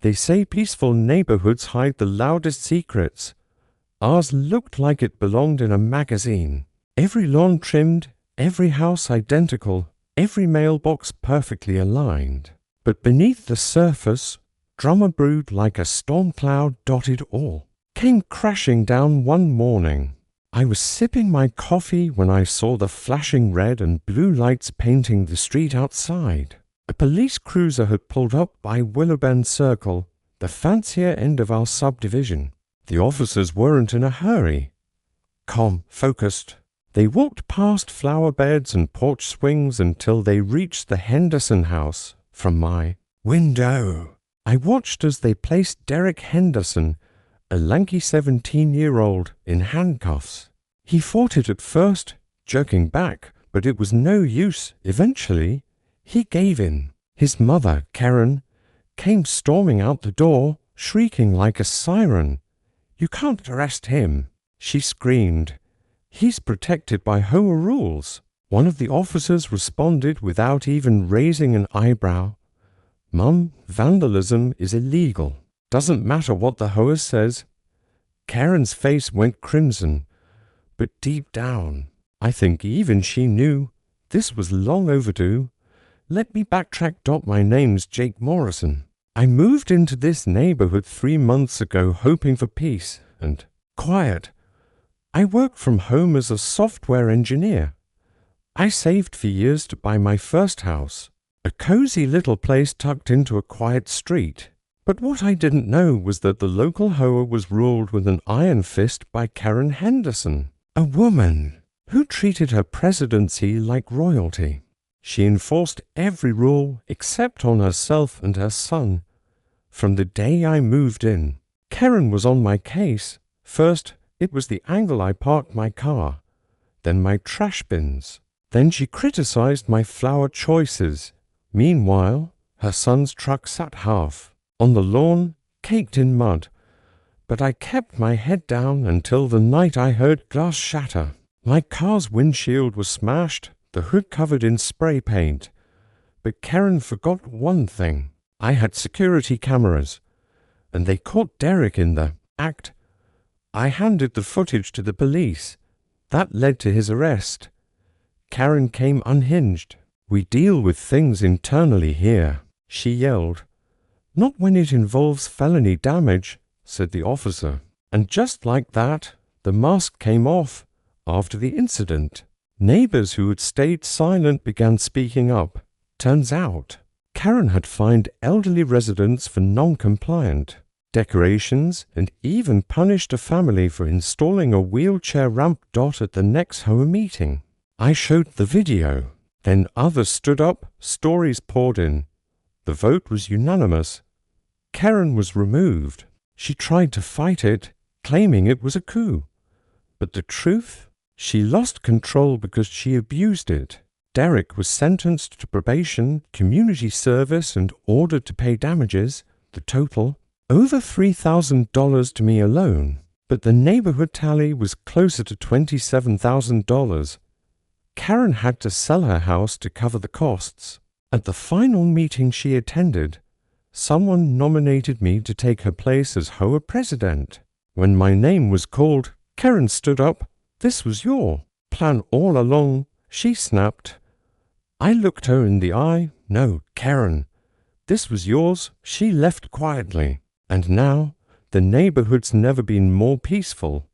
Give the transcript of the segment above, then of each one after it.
They say peaceful neighborhoods hide the loudest secrets. Ours looked like it belonged in a magazine. Every lawn trimmed, every house identical, every mailbox perfectly aligned. But beneath the surface, drama brewed like a storm cloud dotted all. Came crashing down one morning. I was sipping my coffee when I saw the flashing red and blue lights painting the street outside. A police cruiser had pulled up by Willowbend Circle, the fancier end of our subdivision. The officers weren't in a hurry. Calm, focused. They walked past flower beds and porch swings until they reached the Henderson house from my window. I watched as they placed Derek Henderson, a lanky 17-year-old, in handcuffs. He fought it at first, jerking back, but it was no use. Eventually, he gave in. His mother, Karen, came storming out the door, shrieking like a siren. "You can't arrest him," she screamed. "He's protected by HOA rules." One of the officers responded without even raising an eyebrow. "Mum, vandalism is illegal. Doesn't matter what the HOA says." Karen's face went crimson, but deep down, I think even she knew this was long overdue. Let me backtrack. My name's Jake Morrison. I moved into this neighborhood 3 months ago hoping for peace and quiet. I worked from home as a software engineer. I saved for years to buy my first house, a cozy little place tucked into a quiet street. But what I didn't know was that the local HOA was ruled with an iron fist by Karen Henderson, a woman who treated her presidency like royalty. She enforced every rule except on herself and her son. From the day I moved in, Karen was on my case. First, it was the angle I parked my car, then my trash bins. Then she criticized my flower choices. Meanwhile, her son's truck sat half on the lawn, caked in mud. But I kept my head down until the night I heard glass shatter. My car's windshield was smashed, the hood covered in spray paint. But Karen forgot one thing. I had security cameras, and they caught Derek in the act. I handed the footage to the police. That led to his arrest. Karen came unhinged. "We deal with things internally here," she yelled. "Not when it involves felony damage," said the officer. And just like that, the mask came off. After the incident, neighbors who had stayed silent began speaking up. Turns out, Karen had fined elderly residents for non-compliant decorations and even punished a family for installing a wheelchair ramp at the next HOA meeting. I showed the video. Then others stood up, stories poured in. The vote was unanimous. Karen was removed. She tried to fight it, claiming it was a coup. But the truth? She lost control because she abused it. Derek was sentenced to probation, community service, and ordered to pay damages, the total, over $3,000 to me alone. But the neighborhood tally was closer to $27,000. Karen had to sell her house to cover the costs. At the final meeting she attended, someone nominated me to take her place as HOA president. When my name was called, Karen stood up. "This was your plan all along," she snapped. I looked her in the eye. "No, Karen, this was yours." She left quietly. And now, the neighborhood's never been more peaceful.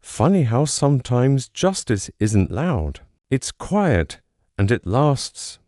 Funny how sometimes justice isn't loud. It's quiet, and it lasts.